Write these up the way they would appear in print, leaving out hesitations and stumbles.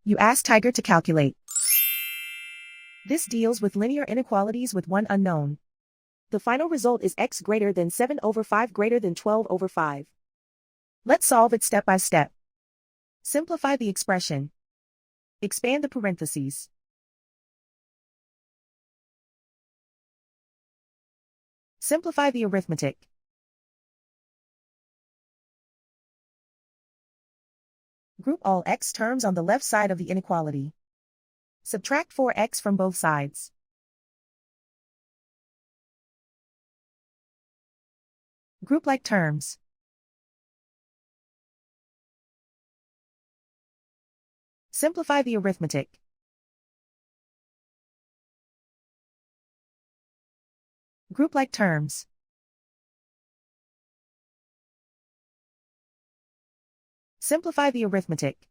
You ask Tiger to calculate. This deals with linear inequalities with one unknown. The final result is x greater than 7 over 5 greater than 12 over 5. Let's solve it step by step. Simplify the expression. Expand the parentheses. Simplify the arithmetic. Group all x terms on the left side of the inequality. Subtract 4x from both sides. Group like terms. Simplify the arithmetic. Group like terms. Simplify the arithmetic.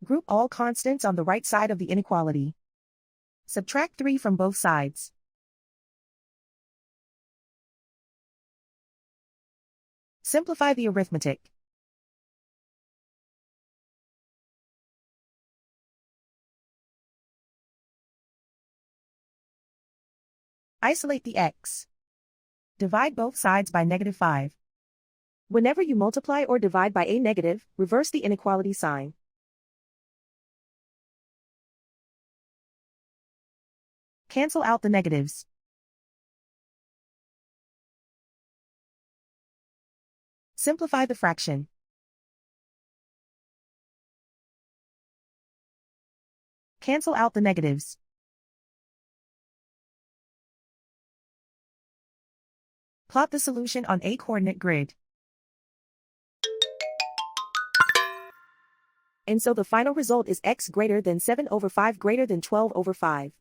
Group all constants on the right side of the inequality. Subtract 3 from both sides. Simplify the arithmetic. Isolate the x. Divide both sides by -5. Whenever you multiply or divide by a negative, reverse the inequality sign. Cancel out the negatives. Simplify the fraction. Cancel out the negatives. Plot the solution on a coordinate grid. And so the final result is x greater than 7 over 5 greater than 12 over 5.